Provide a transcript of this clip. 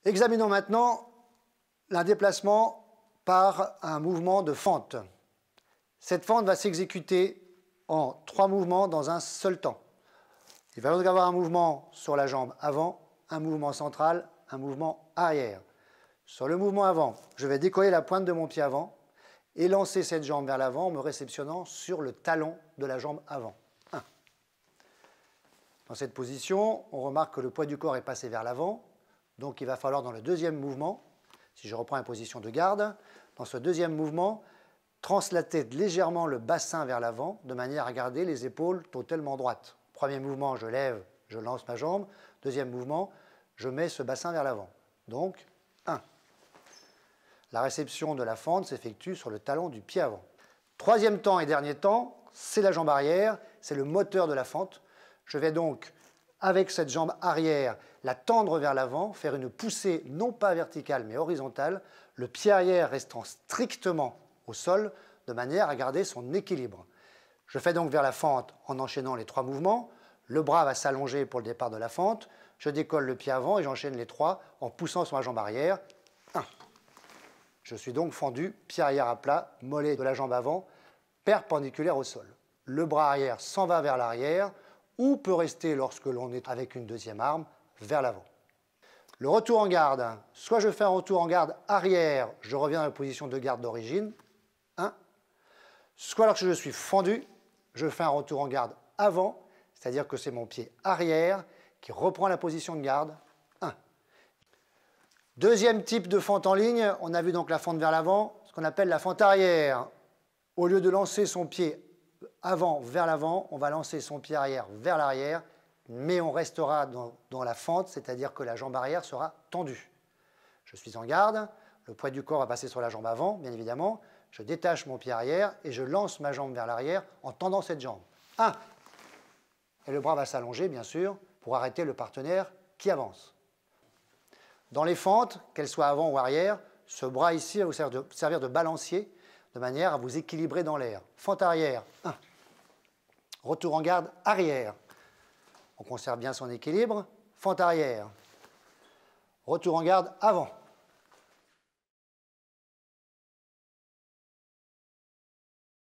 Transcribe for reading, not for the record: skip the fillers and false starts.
Examinons maintenant un déplacement par un mouvement de fente. Cette fente va s'exécuter en 3 mouvements dans un seul temps. Il va donc avoir un mouvement sur la jambe avant, un mouvement central, un mouvement arrière. Sur le mouvement avant, je vais décoller la pointe de mon pied avant et lancer cette jambe vers l'avant en me réceptionnant sur le talon de la jambe avant. 1. Dans cette position, on remarque que le poids du corps est passé vers l'avant. Donc il va falloir dans le deuxième mouvement, si je reprends une position de garde, dans ce deuxième mouvement, translater légèrement le bassin vers l'avant de manière à garder les épaules totalement droites. Premier mouvement, je lève, je lance ma jambe. Deuxième mouvement, je mets ce bassin vers l'avant. Donc, 1. La réception de la fente s'effectue sur le talon du pied avant. Troisième temps et dernier temps, c'est la jambe arrière, c'est le moteur de la fente. Je vais donc, avec cette jambe arrière, la tendre vers l'avant, faire une poussée non pas verticale mais horizontale, le pied arrière restant strictement au sol, de manière à garder son équilibre. Je fais donc vers la fente en enchaînant les 3 mouvements. Le bras va s'allonger pour le départ de la fente. Je décolle le pied avant et j'enchaîne les 3 en poussant sur ma jambe arrière. 1. Je suis donc fendu, pied arrière à plat, mollet de la jambe avant, perpendiculaire au sol. Le bras arrière s'en va vers l'arrière ou peut rester lorsque l'on est avec une deuxième arme vers l'avant. Le retour en garde, soit je fais un retour en garde arrière, je reviens à la position de garde d'origine, 1. Soit lorsque je suis fendu, je fais un retour en garde avant, c'est-à-dire que c'est mon pied arrière qui reprend la position de garde, 1. Deuxième type de fente en ligne, on a vu donc la fente vers l'avant, ce qu'on appelle la fente arrière. Au lieu de lancer son pied avant vers l'avant, on va lancer son pied arrière vers l'arrière, mais on restera dans la fente, c'est-à-dire que la jambe arrière sera tendue. Je suis en garde, le poids du corps va passer sur la jambe avant, bien évidemment. Je détache mon pied arrière et je lance ma jambe vers l'arrière en tendant cette jambe. 1. Et le bras va s'allonger, bien sûr, pour arrêter le partenaire qui avance. Dans les fentes, qu'elles soient avant ou arrière, ce bras ici va vous servir de balancier, de manière à vous équilibrer dans l'air. Fente arrière, 1. Retour en garde arrière. On conserve bien son équilibre. Fente arrière. Retour en garde avant.